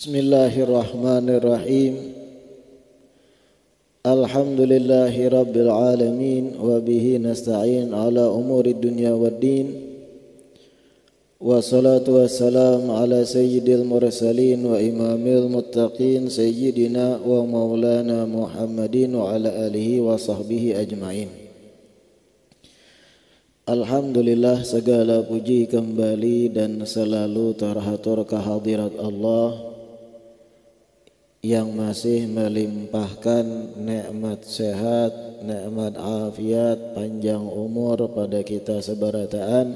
Bismillahirrahmanirrahim. Alhamdulillahi rabbil alamin wa bihi nasta'in ala umuri dunya waddin. Wassalatu wassalamu ala sayyidil mursalin wa imamil muttaqin sayyidina wa maulana Muhammadin wa ala alihi wa sahbihi ajma'in. Alhamdulillah, segala puji kembali dan selalu terhatur kehadirat Allah yang masih melimpahkan nikmat sehat, nikmat afiat, panjang umur pada kita seberataan,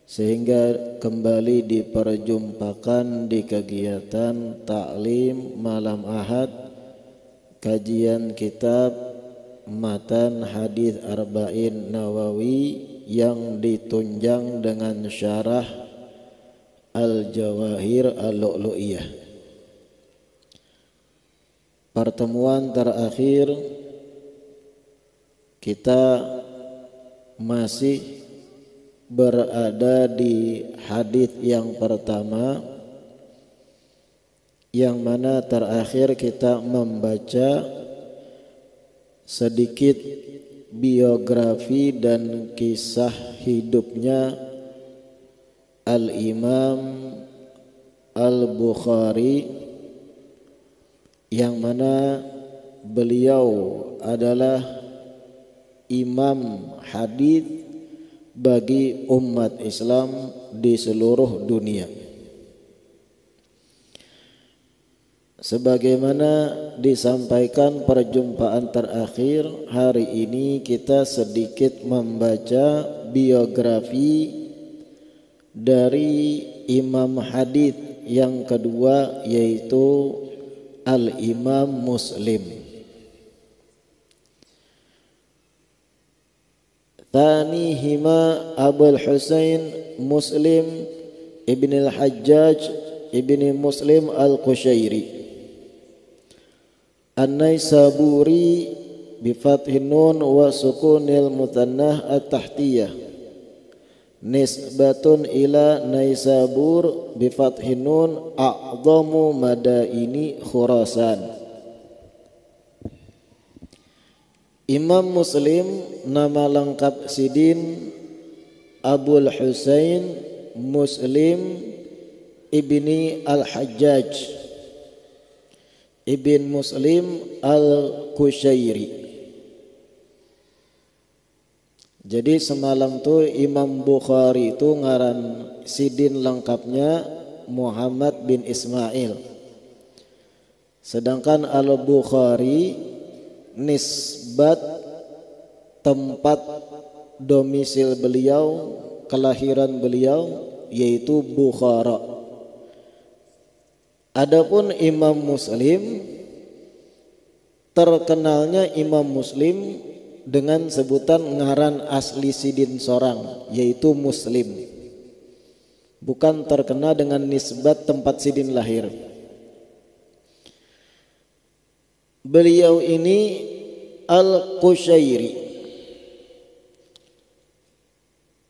sehingga kembali diperjumpakan di kegiatan taklim malam Ahad, kajian kitab Matan Hadis Arba'in Nawawi yang ditunjang dengan syarah Al-Jawahir Al-Lu'lu'iyah. Pertemuan terakhir kita masih berada di hadis yang pertama, yang mana terakhir kita membaca sedikit biografi dan kisah hidupnya Al-Imam Al-Bukhari, yang mana beliau adalah imam hadis bagi umat Islam di seluruh dunia. Sebagaimana disampaikan perjumpaan terakhir, hari ini kita sedikit membaca biografi dari imam hadis yang kedua, yaitu Al-Imam Muslim. Thanihima Abul Husain Muslim ibn al-Hajjaj ibn Muslim al-Qushairi An-Naisaburi bi fathin nun wa sukunil mutannah at-tahtiyah, nisbatun ila Naisabur bi fathin nun a'dhamu madaini Khurasan. Imam Muslim nama lengkap Sidin Abul Husain Muslim ibni Al-Hajjaj ibn Muslim Al-Qushairi. Jadi semalam tuh Imam Bukhari itu ngaran Sidin lengkapnya Muhammad bin Ismail, sedangkan Al-Bukhari nisbat tempat domisil beliau, kelahiran beliau, yaitu Bukhara. Adapun Imam Muslim, terkenalnya Imam Muslim dengan sebutan ngaran asli Sidin sorang, yaitu Muslim, bukan terkenal dengan nisbat tempat Sidin lahir. Beliau ini Al-Qushairi,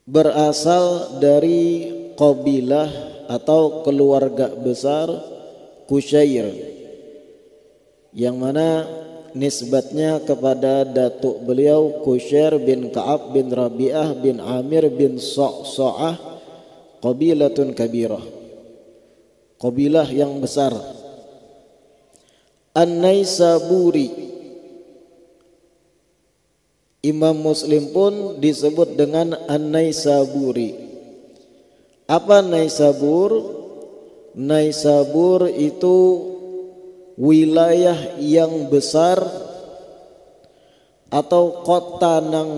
berasal dari qabilah atau keluarga besar Qushair, yang mana nisbatnya kepada datuk beliau Qushair bin Ka'ab bin Rabi'ah bin Amir bin Sa'sa'ah, qabilatun kabirah, qabilah yang besar. An-Naisaburi, Imam Muslim pun disebut dengan An-Naisaburi. Apa Naisabur? Naisabur itu wilayah yang besar atau kota nang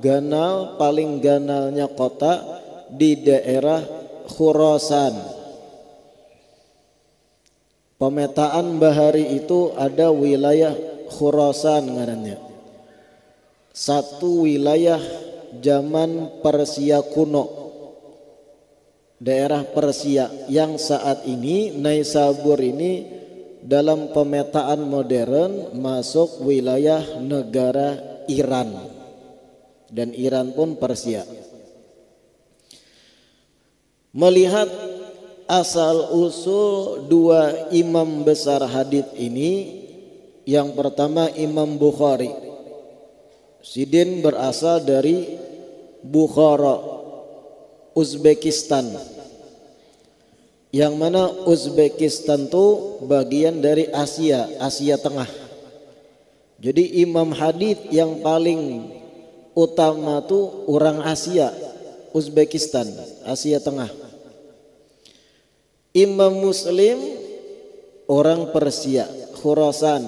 ganal, paling ganalnya kota di daerah Khurasan. Pemetaan bahari itu ada wilayah Khurasan ngarannya, satu wilayah zaman Persia kuno, daerah Persia, yang saat ini Naisabur ini dalam pemetaan modern masuk wilayah negara Iran, dan Iran pun Persia. Melihat asal usul dua imam besar hadis ini, yang pertama Imam Bukhari. Sidin berasal dari Bukhara, Uzbekistan. Yang mana Uzbekistan itu bagian dari Asia, Asia Tengah. Jadi imam hadis yang paling utama tuh orang Asia, Uzbekistan, Asia Tengah. Imam Muslim orang Persia, Khurasan,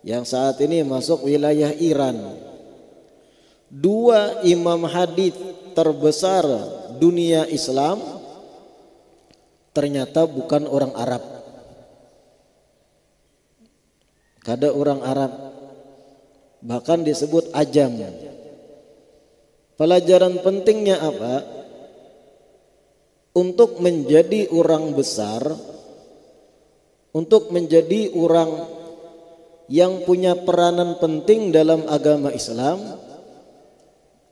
yang saat ini masuk wilayah Iran. Dua imam hadis terbesar dunia Islam ternyata bukan orang Arab. Kada orang Arab, bahkan disebut ajam. Pelajaran pentingnya apa? Untuk menjadi orang besar, untuk menjadi orang yang punya peranan penting dalam agama Islam,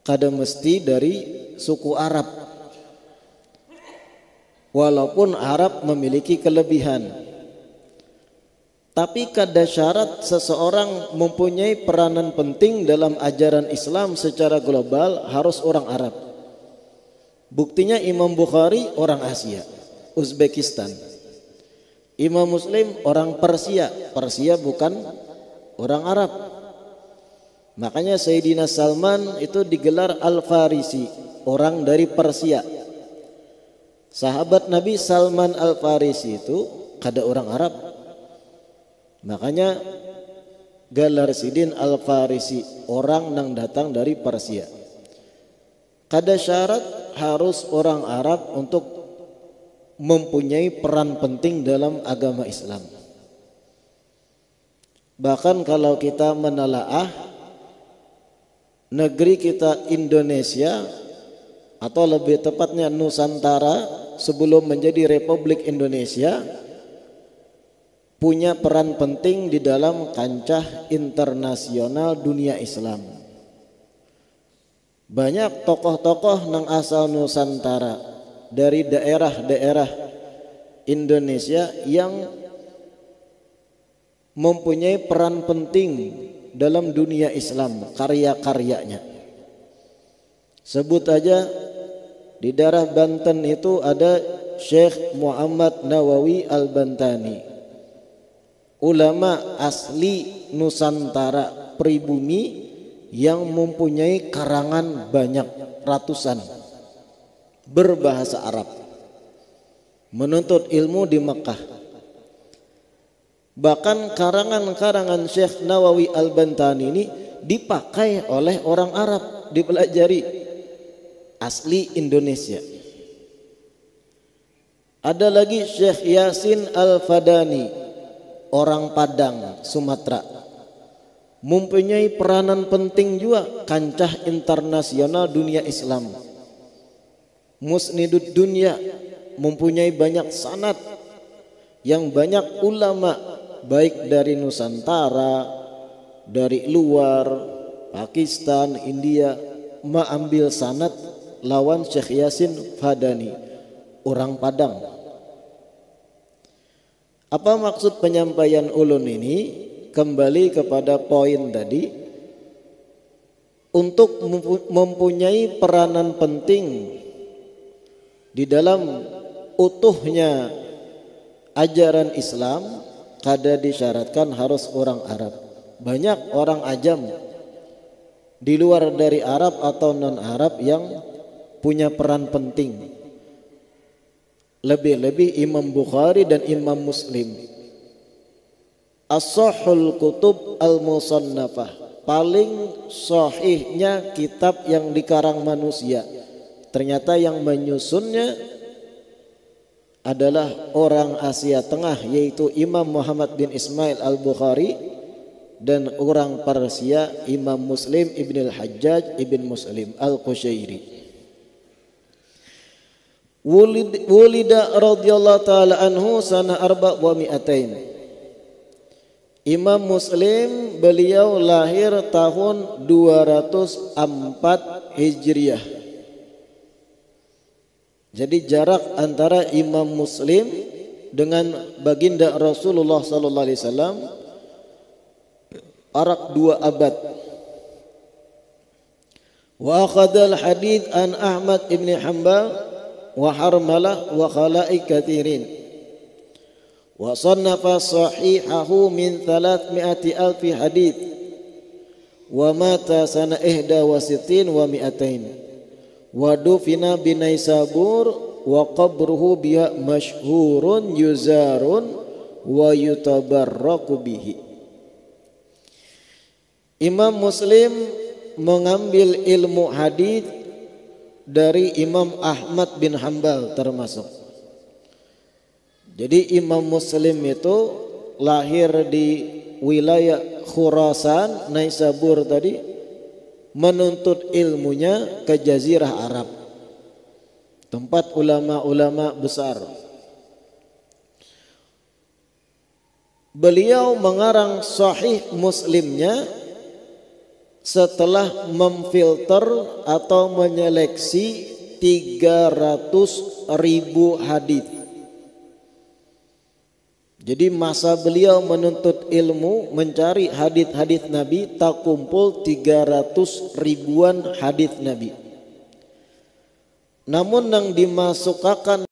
kada mesti dari suku Arab. Walaupun Arab memiliki kelebihan, tapi kada syarat seseorang mempunyai peranan penting dalam ajaran Islam secara global harus orang Arab. Buktinya Imam Bukhari orang Asia, Uzbekistan. Imam Muslim orang Persia, Persia bukan orang Arab. Makanya Sayyidina Salman itu digelar Al-Farisi, orang dari Persia. Sahabat Nabi Salman Al-Farisi itu kada orang Arab. Makanya gelar Sidin Al-Farisi, orang yang datang dari Persia. Kada syarat harus orang Arab untuk mempunyai peran penting dalam agama Islam. Bahkan kalau kita menelaah negeri kita Indonesia, atau lebih tepatnya Nusantara sebelum menjadi Republik Indonesia, punya peran penting di dalam kancah internasional dunia Islam. Banyak tokoh-tokoh nang asal Nusantara dari daerah-daerah Indonesia yang mempunyai peran penting dalam dunia Islam, karya-karyanya. Sebut aja di daerah Banten itu ada Syekh Muhammad Nawawi Al-Bantani, ulama asli Nusantara pribumi yang mempunyai karangan banyak ratusan berbahasa Arab, menuntut ilmu di Mekah. Bahkan karangan-karangan Syekh Nawawi Al-Bantani ini dipakai oleh orang Arab, dipelajari asli Indonesia. Ada lagi Syekh Yasin Al-Fadani, orang Padang, Sumatera, mempunyai peranan penting juga kancah internasional dunia Islam. Musnidud dunia, mempunyai banyak sanad yang banyak ulama baik dari Nusantara, dari luar Pakistan, India mengambil sanad lawan Syekh Yasin Fadani, orang Padang. Apa maksud penyampaian ulun ini? Kembali kepada poin tadi, untuk mempunyai peranan penting di dalam utuhnya ajaran Islam, kada disyaratkan harus orang Arab. Banyak orang ajam di luar dari Arab atau non-Arab yang punya peran penting. Lebih-lebih Imam Bukhari dan Imam Muslim. As-Sahhul Kutub Al-Musannafah, paling sahihnya kitab yang dikarang manusia. Ternyata yang menyusunnya adalah orang Asia Tengah, yaitu Imam Muhammad bin Ismail Al-Bukhari, dan orang Persia Imam Muslim Ibn Al-Hajjaj Ibn Muslim Al-Qushairi. Wulida radhiyallahu ta'ala anhu sana 400. Imam Muslim beliau lahir tahun 204 Hijriah. Jadi jarak antara Imam Muslim dengan baginda Rasulullah sallallahu alaihi wasallam arak 2 abad. Wa akhadha al-hadits an Ahmad ibn Hanbal wa Harmalah wa khala'i katsirin. Wa sannafa sahihahu min 300,000 hadits. Wa mata sana 61 wa 200. Wa dufina binaisabur wa qabruhu biha masyhurun yuzarun wa yutabarraku bihi. Imam Muslim mengambil ilmu hadis dari Imam Ahmad bin Hanbal termasuk. Jadi Imam Muslim itu lahir di wilayah Khurasan, Naisabur tadi, menuntut ilmunya ke Jazirah Arab, tempat ulama-ulama besar. Beliau mengarang Sahih Muslimnya setelah memfilter atau menyeleksi 300.000 hadis. Jadi masa beliau menuntut ilmu, mencari hadis-hadis Nabi, tak kumpul 300.000-an hadis Nabi. Namun yang dimasukkan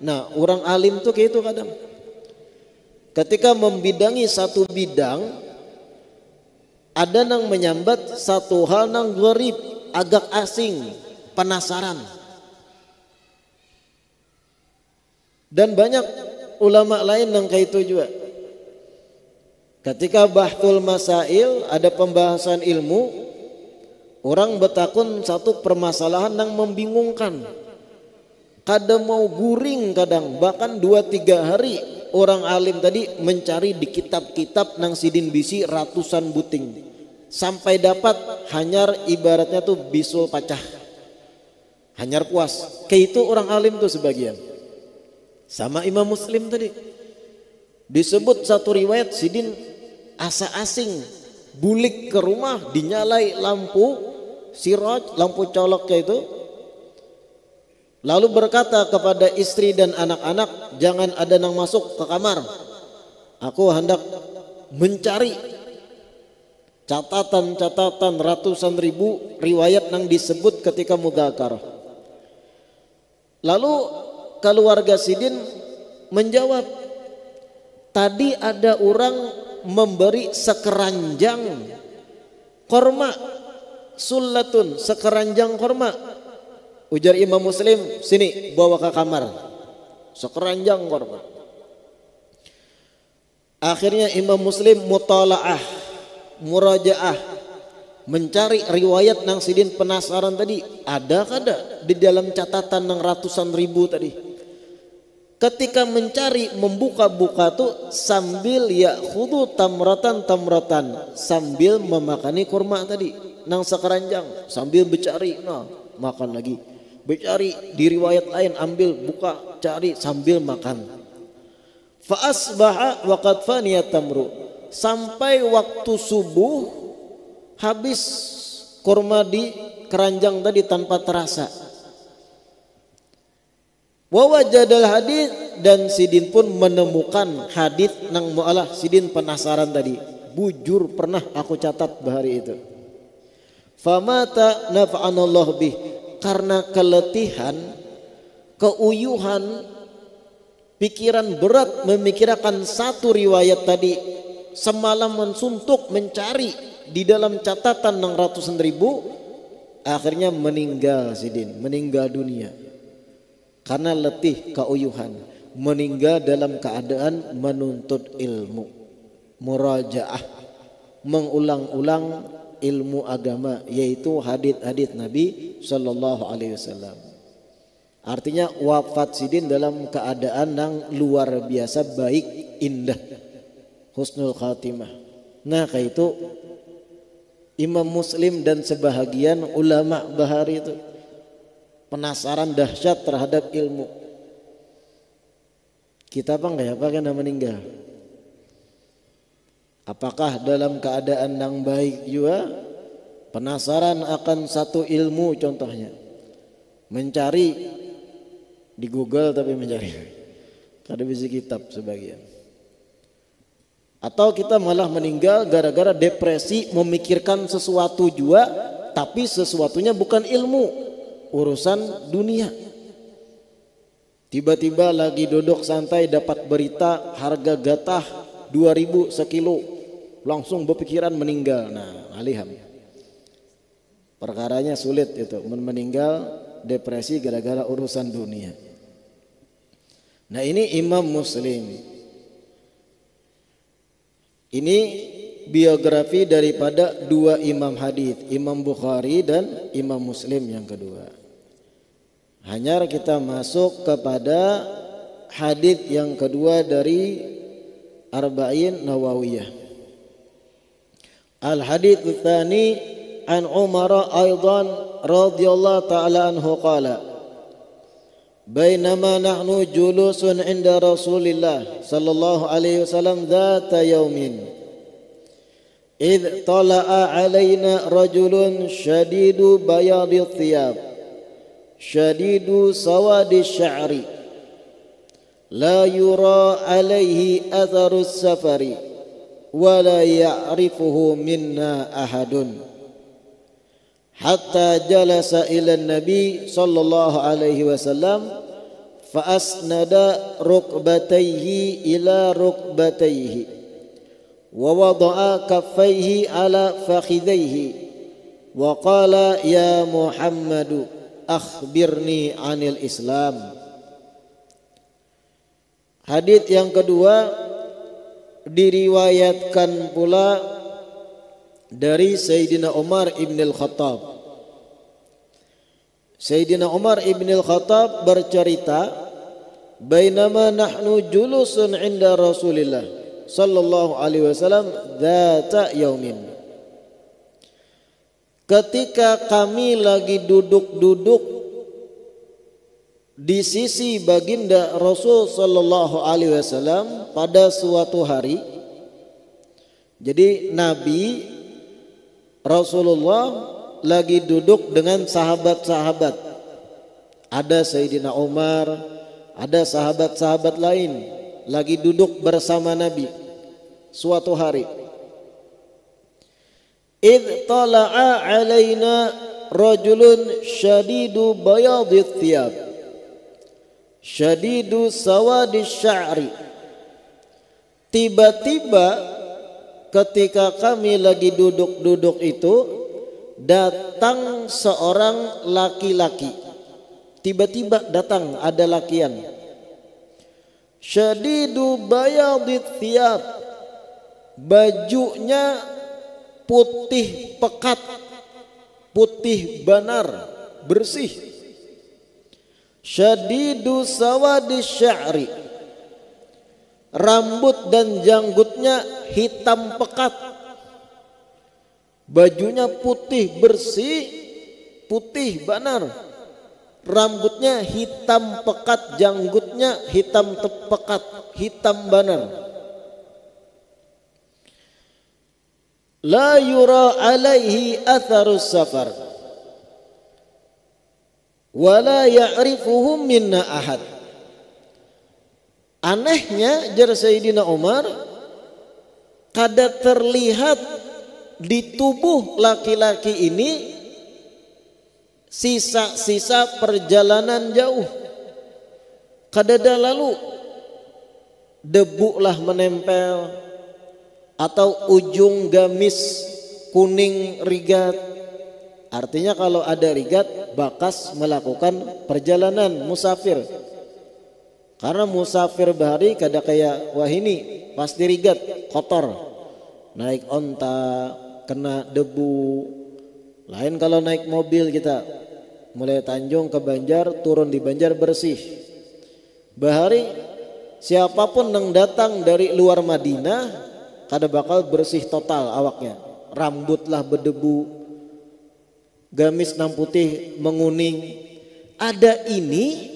Nah, orang alim tuh kayak itu kadang. Ketika membidangi satu bidang, ada nang menyambat satu hal nang gharib, agak asing, penasaran. Dan banyak ulama lain nang kayak itu juga. Ketika bahtul masail, ada pembahasan ilmu, orang bertakun satu permasalahan yang membingungkan. Kadang mau guring kadang, bahkan 2-3 hari orang alim tadi mencari di kitab-kitab nang sidin bisi ratusan buting. Sampai dapat hanyar, ibaratnya tuh bisul pacah. Hanyar puas. Kayak itu orang alim tuh sebagian. Sama Imam Muslim tadi. Disebut satu riwayat sidin asa asing, bulik ke rumah, dinyalai lampu siraj, lampu coloknya itu, lalu berkata kepada istri dan anak-anak, jangan ada yang masuk ke kamar, aku hendak mencari catatan-catatan ratusan ribu riwayat yang disebut ketika mudzakarah. Lalu keluarga sidin menjawab, tadi ada orang memberi sekeranjang korma, sullatun, sekeranjang korma. Ujar Imam Muslim, sini bawa ke kamar, sekeranjang korma. Akhirnya Imam Muslim mutalaah, murajaah, mencari riwayat nang sidin penasaran tadi, ada kada di dalam catatan nang ratusan ribu tadi. Ketika mencari, membuka-buka tuh sambil ya'khudhu tamratan, sambil memakani kurma tadi nang sekeranjang, sambil bercari, nah makan lagi, bercari di riwayat lain, ambil, buka, cari sambil makan. Fa asbaha wa qad faniyat tamru, sampai waktu subuh habis kurma di keranjang tadi tanpa terasa. Wa wajadal hadits, dan sidin pun menemukan hadits nang mu'alah. Sidin penasaran tadi, bujur pernah aku catat bahari itu. Famata nafa'anallah bih, karena keletihan, keuyuhan, pikiran berat memikirkan satu riwayat tadi, semalaman suntuk mencari di dalam catatan nang ratusan ribu, akhirnya meninggal sidin, meninggal dunia. Karena letih, keuyuhan, meninggal dalam keadaan menuntut ilmu, murajaah, mengulang-ulang ilmu agama, yaitu hadits-hadits Nabi sallallahu alaihi wasallam. Artinya wafat sidin dalam keadaan yang luar biasa baik, indah, husnul khatimah. Nah, kayak itu Imam Muslim dan sebahagian ulama bahari itu penasaran dahsyat terhadap ilmu. Kita apa enggak ya, apa kena meninggal? Apakah dalam keadaan yang baik juga? Penasaran akan satu ilmu contohnya, mencari di Google tapi mencari, kada bisa kitab sebagian. Atau kita malah meninggal gara-gara depresi, memikirkan sesuatu juga, tapi sesuatunya bukan ilmu, urusan dunia. Tiba-tiba lagi duduk santai dapat berita harga gatah 2.000 sekilo, langsung berpikiran meninggal. Nah, aliham. Perkaranya sulit itu, meninggal depresi gara-gara urusan dunia. Nah, ini Imam Muslim. Ini biografi daripada dua imam hadis, Imam Bukhari dan Imam Muslim yang kedua. Hanya kita masuk kepada hadis yang kedua dari Arba'in Nawawiyah. Al-hadits tsani an Umar aidan radhiyallahu ta'ala anhu qala bainama nahnu julusun 'inda Rasulillah sallallahu alaihi wasallam dzata yaumin idh tala'a 'alaina rajulun shadidu bayadhi thiyab shadidu sawadi sya'ri la yura alaihi atharu safari wa la ya'rifuhu minna ahadun hatta jalasa ila nabi sallallahu alaihi wasallam fa asnada rukbatayhi ila rukbatayhi wa wada'a kaffayhi ala fakhidayhi wa qala ya Muhammadu akhbirni anil Islam. Hadits yang kedua diriwayatkan pula dari Sayyidina Umar ibn al-Khattab. Sayyidina Umar ibn al-Khattab bercerita, bainama nahnu julusun inda Rasulillah sallallahu alaihi wasallam dzata yaumin. Ketika kami lagi duduk-duduk di sisi baginda Rasul sallallahu alaihi wasallam pada suatu hari. Jadi Nabi Rasulullah lagi duduk dengan sahabat-sahabat. Ada Sayyidina Umar, ada sahabat-sahabat lain lagi duduk bersama Nabi suatu hari. Idh tala'a alaina rajulun syadidu bayadith thiyab syadidu sawadis sya'ri. Tiba-tiba ketika kami lagi duduk-duduk itu datang seorang laki-laki. Tiba-tiba datang ada lakian. Syadidu bayadith thiyab, bajunya putih pekat, putih banar, bersih. Syadidu sawadis sya'ri, rambut dan janggutnya hitam pekat, bajunya putih bersih, putih banar, rambutnya hitam pekat, janggutnya hitam pekat, hitam banar. La yura alaihi atharus safar wala ya'rifuhum minna ahad. Anehnya jar Sayyidina Umar, kada terlihat di tubuh laki-laki ini sisa-sisa perjalanan jauh. Kadada lalu debu lah menempel atau ujung gamis kuning rigat. Artinya kalau ada rigat bakas melakukan perjalanan musafir. Karena musafir bahari kada kayak wahini pasti rigat kotor. Naik onta kena debu. Lain kalau naik mobil kita mulai Tanjung ke Banjar, turun di Banjar bersih. Bahari siapapun yang datang dari luar Madinah kada bakal bersih total awaknya. Rambutlah berdebu, gamis nang putih menguning. Ada ini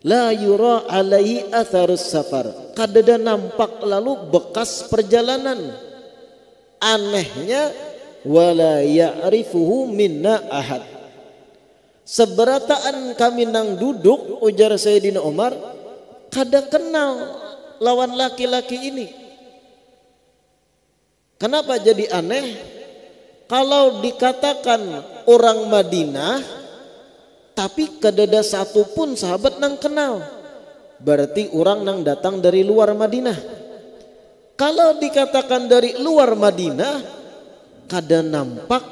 la yura alaihi atharus safar, kadada nampak lalu bekas perjalanan. Anehnya wala ya'rifuhu minna ahad, seberataan kami nang duduk, ujar Sayyidina Umar, kada kenal lawan laki-laki ini. Kenapa jadi aneh? Kalau dikatakan orang Madinah tapi kadada satu pun sahabat nang kenal, berarti orang nang datang dari luar Madinah. Kalau dikatakan dari luar Madinah, kada nampak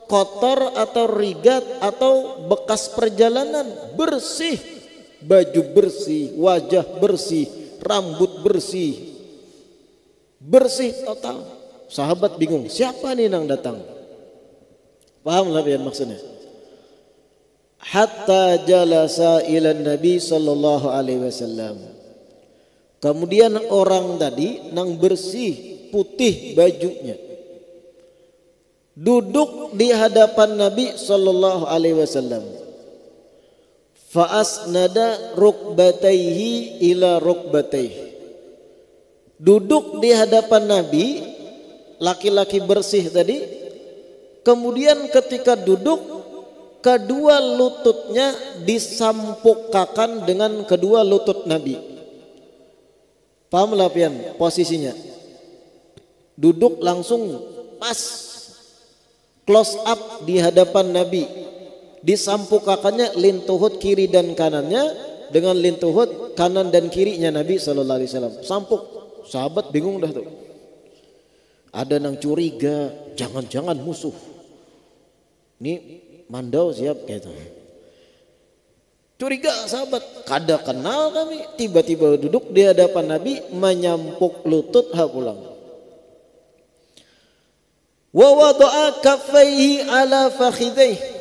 kotor atau rigat atau bekas perjalanan, bersih, baju bersih, wajah bersih, rambut bersih, bersih total. Sahabat bingung, siapa nih nang datang? Paham lah ya maksudnya? Hatta jalasa ila Nabi sallallahu alaihi wasallam. Kemudian orang tadi nang bersih putih bajunya duduk di hadapan Nabi sallallahu alaihi wasallam. Fa asnada rukbatayhi ila rukbatayhi. Duduk di hadapan Nabi, laki-laki bersih tadi. Kemudian ketika duduk, kedua lututnya disampukkan dengan kedua lutut Nabi. Paham lah pian posisinya? Duduk langsung pas, close up di hadapan Nabi disampukakannya lintuhut kiri dan kanannya dengan lintuhut kanan dan kirinya Nabi sallallahu alaihi wasallam. Sampuk. Sahabat bingung dah tuh. Ada yang curiga, jangan-jangan musuh. Ini mandau siap gitu. Curiga sahabat, kada kenal kami. Tiba-tiba duduk di hadapan Nabi menyampuk lutut pulang. Wa wada'a kaffaihi ala fakhidaihi.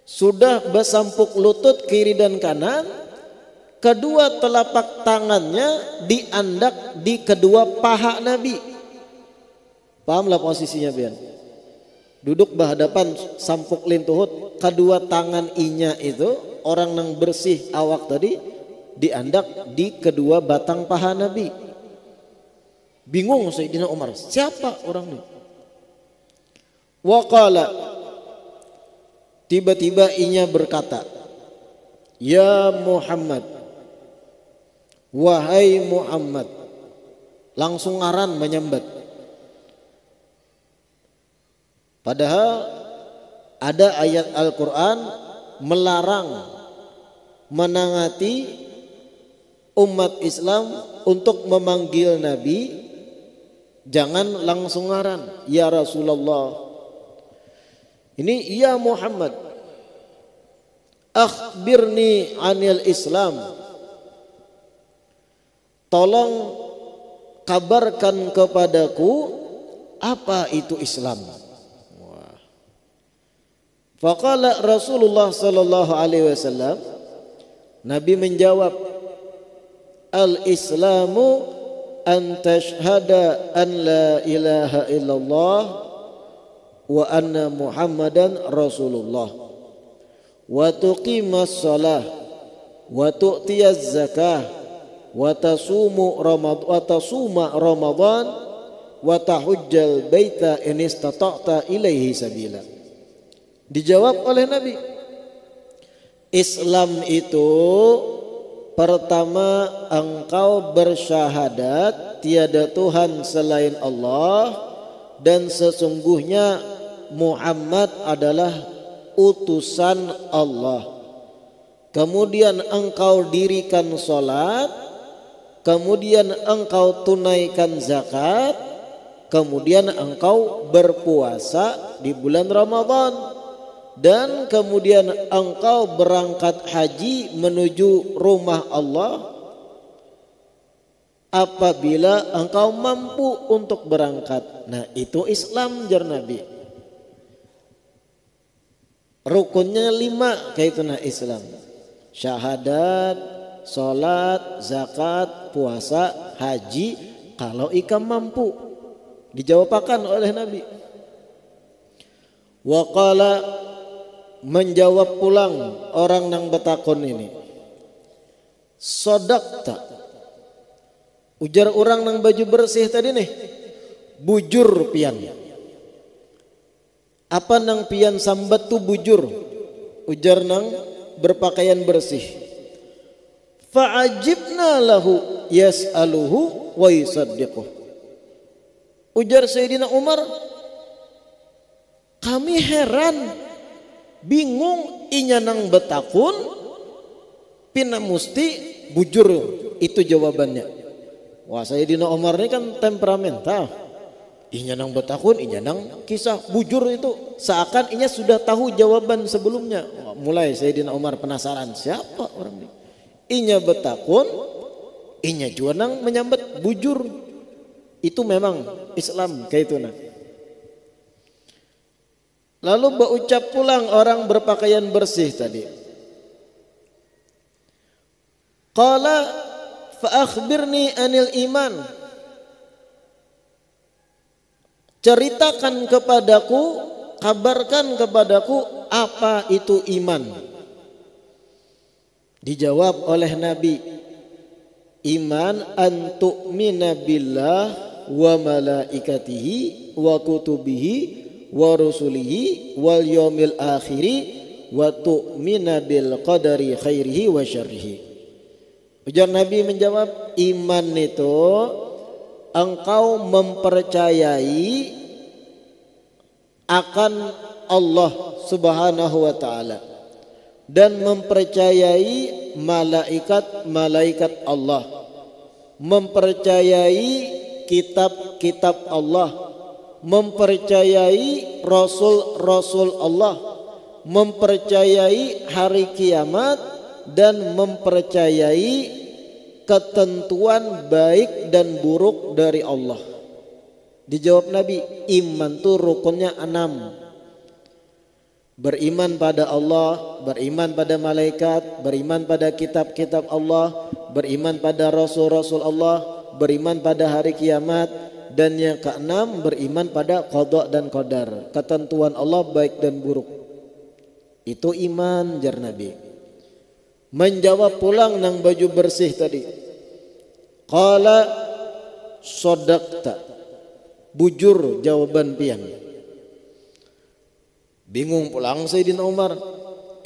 Sudah bersampuk lutut kiri dan kanan, kedua telapak tangannya diandak di kedua paha Nabi. Pahamlah posisinya Bian. Duduk berhadapan sampuk lintuhut, kedua tangan inya itu orang yang bersih awak tadi diandak di kedua batang paha Nabi. Bingung Sayyidina Umar, siapa orang ini? Waqala, tiba-tiba inya berkata, ya Muhammad, wahai Muhammad. Langsung ngaran menyambat. Padahal ada ayat Al-Quran melarang menangati umat Islam untuk memanggil Nabi, jangan langsung ngaran ya Rasulullah. Ini ya Muhammad, akhbirni anil Islam, tolong kabarkan kepadaku apa itu Islam. Faqala Rasulullah sallallahu alaihi wasallam, Nabi menjawab, al-Islamu an tashhada an la ilaha illallah wa anna Muhammadan Rasulullah wa tuqimas shalah wa tu'tiyaz zakah wa tasuma Ramadan wa tahujjal baita in istata'ta ilaihi sabila. Dijawab oleh Nabi, Islam itu pertama engkau bersyahadat tiada Tuhan selain Allah dan sesungguhnya Muhammad adalah utusan Allah. Kemudian engkau dirikan salat, kemudian engkau tunaikan zakat, kemudian engkau berpuasa di bulan Ramadan. Dan kemudian engkau berangkat haji menuju rumah Allah apabila engkau mampu untuk berangkat. Nah itu Islam jar Nabi. Rukunnya 5 kaituna Islam. Syahadat, salat, zakat, puasa, haji. Kalau ikam mampu, dijawabakan oleh Nabi. Wa qala, menjawab pulang orang nang betakon ini, sodakta, ujar orang nang baju bersih tadi nih, bujur pian. Apa nang pian sambat tu bujur, ujar nang berpakaian bersih. Fa'ajibna lahu yas'aluhu wa yusaddiquh. Ujar Sayyidina Umar, kami heran, bingung inya nang betakun pina musti bujur itu jawabannya. Wah Sayyidina Umar ini kan temperamental, inya nang betakun inya nang kisah bujur itu seakan inya sudah tahu jawaban sebelumnya. Wah, mulai Sayyidina Umar penasaran siapa orang ini. Inya betakun inya juga nang menyambat bujur. Itu memang Islam kayak itu nah. Lalu berucap pulang orang berpakaian bersih tadi. Qala fa akhbirni anil iman. Ceritakan kepadaku, kabarkan kepadaku apa itu iman. Dijawab oleh Nabi, iman an tu'mina billah wa malaikatihi wa kutubihi wa rusulihi wal yawmil akhiri wa tu'mina bil qadari khairihi wa syarrihi. Ujar Nabi menjawab, iman itu engkau mempercayai akan Allah Subhanahu wa taala dan mempercayai malaikat-malaikat Allah, mempercayai kitab-kitab Allah, mempercayai rasul-rasul Allah, mempercayai hari kiamat, dan mempercayai ketentuan baik dan buruk dari Allah. Dijawab Nabi, iman itu rukunnya 6. Beriman pada Allah, beriman pada malaikat, beriman pada kitab-kitab Allah, beriman pada rasul-rasul Allah, beriman pada hari kiamat, dan yang keenam beriman pada qada dan qadar, ketentuan Allah baik dan buruk. Itu iman, jar Nabi. Menjawab pulang nang baju bersih tadi, qala sodaqta, bujur jawaban pian. Bingung pulang Sayyidina Umar,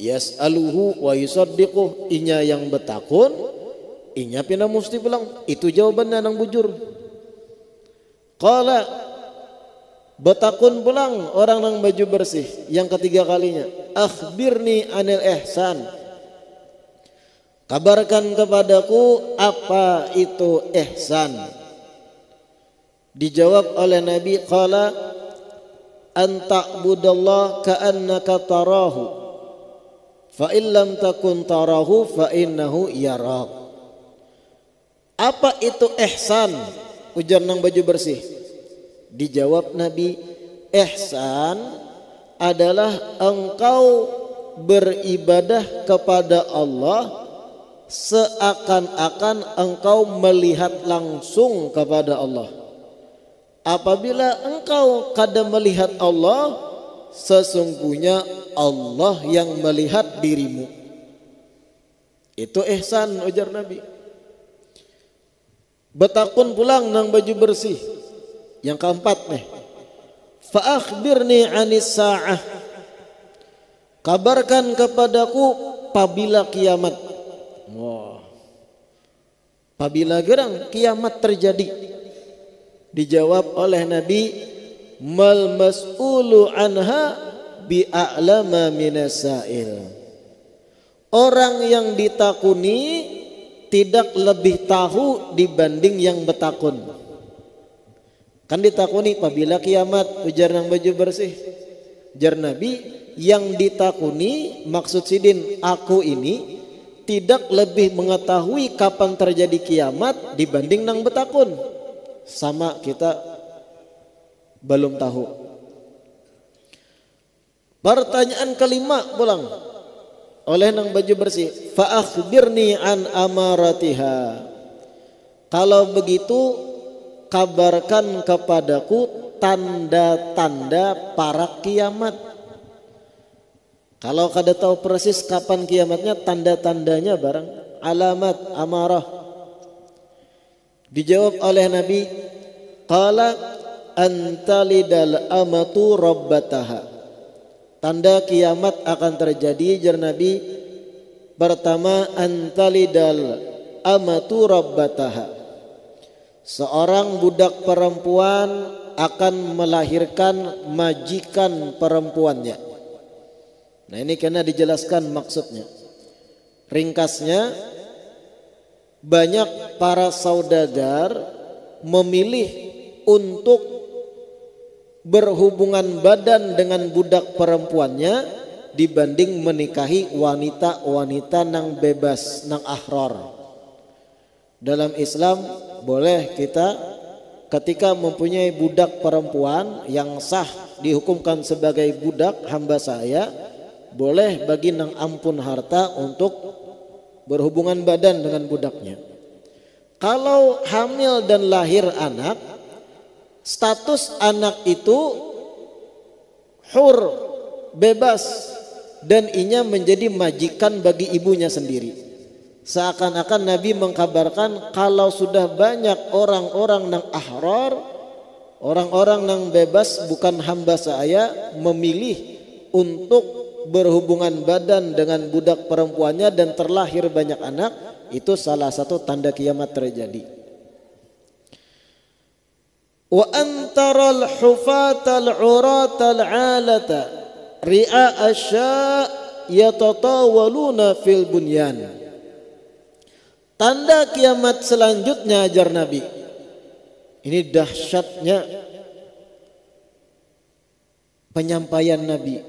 yas'aluhu wa yusaddiquh, inya yang betakun, inya pina mesti pulang. Itu jawabannya nang bujur. Qala, betakun pulang orang nang baju bersih yang ketiga kalinya, akhbirni anil ihsan, kabarkan kepadaku apa itu ihsan. Dijawab oleh Nabi, qala an ta'budallah ka'annaka tarahu fa in lam takun tarahu fa innahu yarak. Apa itu ihsan? Ujar nang baju bersih. Dijawab Nabi, ihsan adalah engkau beribadah kepada Allah seakan-akan engkau melihat langsung kepada Allah. Apabila engkau kada melihat Allah, sesungguhnya Allah yang melihat dirimu. Itu ihsan, ujar Nabi. Betakun pulang nang baju bersih. Yang keempat nih, fa akhbirni anis sa'ah, kabarkan kepadaku pabila kiamat. Wah, pabila gerang kiamat terjadi. Dijawab oleh Nabi, mal mas'ulu anha bi'a'lama minasail. Orang yang ditakuni tidak lebih tahu dibanding yang betakun. Kan ditakuni apabila kiamat, ujar nang baju bersih. Ujar Nabi, yang ditakuni maksud sidin aku ini tidak lebih mengetahui kapan terjadi kiamat dibanding nang betakun. Sama kita belum tahu. Pertanyaan kelima pulang oleh nang baju bersih, fa akhbirni an amaratiha. Kalau begitu kabarkan kepadaku tanda-tanda para kiamat. Kalau kada tahu persis kapan kiamatnya, tanda-tandanya barang alamat amarah. Dijawab oleh Nabi, qala antalidal amatu rabbataha. Tanda kiamat akan terjadi, jar Nabi, pertama antalidal amatu rabbataha. Seorang budak perempuan akan melahirkan majikan perempuannya. Nah, ini kena dijelaskan maksudnya. Ringkasnya, banyak para saudagar memilih untuk berhubungan badan dengan budak perempuannya dibanding menikahi wanita-wanita nang bebas, nang ahrar. Dalam Islam boleh kita ketika mempunyai budak perempuan yang sah dihukumkan sebagai budak hamba saya, boleh bagi nang ampun harta untuk berhubungan badan dengan budaknya. Kalau hamil dan lahir anak, status anak itu hur, bebas, dan inya menjadi majikan bagi ibunya sendiri. Seakan-akan Nabi mengkabarkan kalau sudah banyak orang-orang nang ahrar, orang-orang nang bebas bukan hamba saya, memilih untuk berhubungan badan dengan budak perempuannya dan terlahir banyak anak, itu salah satu tanda kiamat terjadi. Wa antaral hufatal uratal alata ri'a asya yatatawaluna fil bunyan. Tanda kiamat selanjutnya, ajar Nabi. Ini dahsyatnya penyampaian Nabi.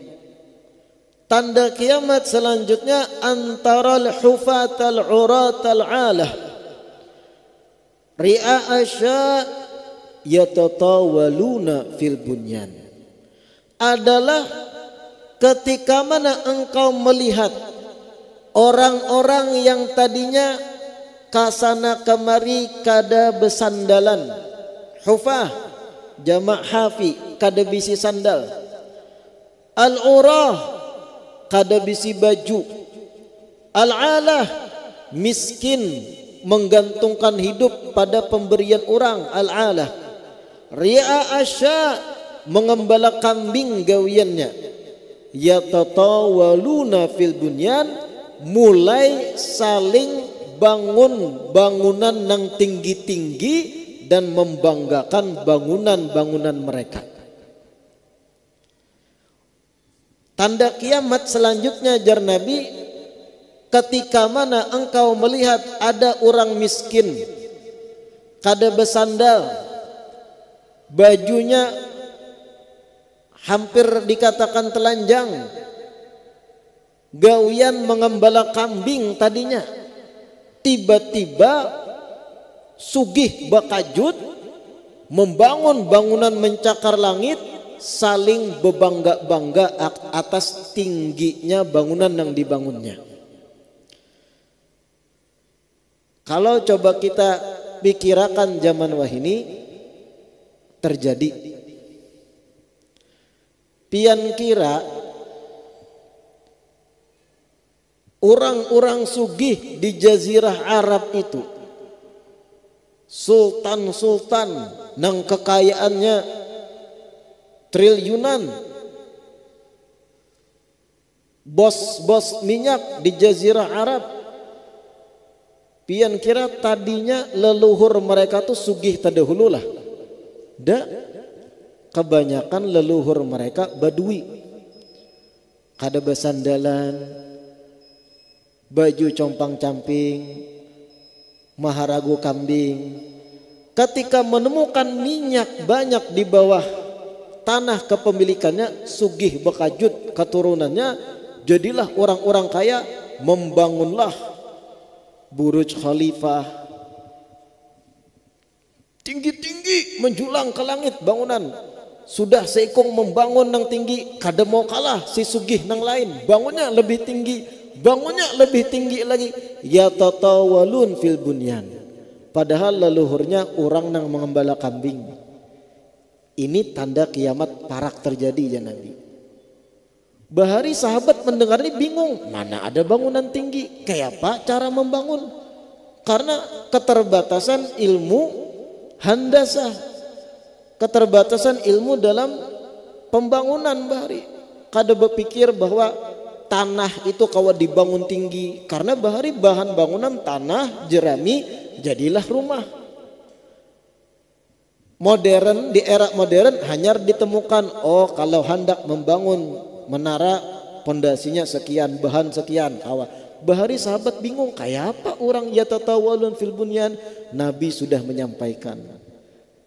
Tanda kiamat selanjutnya antara al-hufat al-urat al-alah ri'a asya yatatawaluna fil bunyan, adalah ketika mana engkau melihat orang-orang yang tadinya kasana kemari kada besandalan, hufah jamak hafi, kada bisi sandal, al-urah kada bisi baju, al-alah miskin menggantungkan hidup pada pemberian orang, al-alah, ri'a asya mengembala kambing gawiannya, yatatawaluna fil bunyan mulai saling bangun bangunan nang tinggi-tinggi dan membanggakan bangunan-bangunan mereka. Tanda kiamat selanjutnya, jar Nabi, ketika mana engkau melihat ada orang miskin kada bersandal, bajunya hampir dikatakan telanjang, gawian mengembala kambing tadinya, tiba-tiba sugih bakajut membangun bangunan mencakar langit, saling berbangga-bangga atas tingginya bangunan yang dibangunnya. Kalau coba kita pikirkan zaman wahini terjadi, pian kira orang-orang sugih di Jazirah Arab itu, sultan-sultan nang kekayaannya triliunan, bos-bos minyak di Jazirah Arab, pian kira tadinya leluhur mereka tuh sugih terdahulu lah. Kebanyakan leluhur mereka badui, kada besandalan, baju compang-camping, maharagu kambing. Ketika menemukan minyak banyak di bawah tanah kepemilikannya, sugih bekajut keturunannya, jadilah orang-orang kaya, membangunlah Burj Khalifah, tinggi-tinggi menjulang ke langit bangunan. Sudah seikung membangun nang tinggi, kada mau kalah si sugih nang lain, bangunnya lebih tinggi, bangunnya lebih tinggi lagi, yatatawalun fil bunyan, padahal leluhurnya orang nang mengembala kambing. Ini tanda kiamat parak terjadi, ya Nabi. Bahari sahabat mendengar ini bingung, mana ada bangunan tinggi, kayak apa cara membangun? Karena keterbatasan ilmu handasah, keterbatasan ilmu dalam pembangunan. Bahari kada berpikir bahwa tanah itu kawa dibangun tinggi, karena bahari bahan bangunan tanah jerami, jadilah rumah. Modern, di era modern hanya ditemukan, oh kalau hendak membangun menara pondasinya sekian, bahan sekian, kawa. Bahari sahabat bingung, kayak apa orang yatatawalun fil bunyan? Nabi sudah menyampaikan.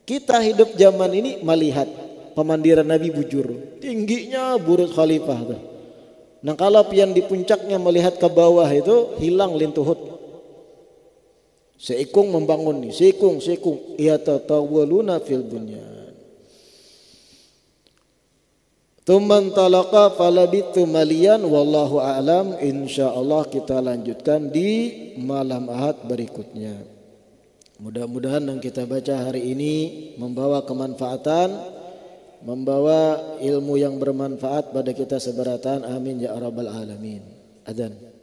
Kita hidup zaman ini melihat pemandiran Nabi bujur, tingginya Burj Khalifah tuh. Nah kalau pian di puncaknya melihat ke bawah itu hilang lintuhut. Seikung membangun nih, seikung yatatawaluna fil bunyan. Tuman talaqa falabitu malian, wallahu a'lam. Insyaallah kita lanjutkan di malam Ahad berikutnya. Mudah-mudahan yang kita baca hari ini membawa kemanfaatan, membawa ilmu yang bermanfaat pada kita seberatan. Amin ya rabbal alamin. Adzan.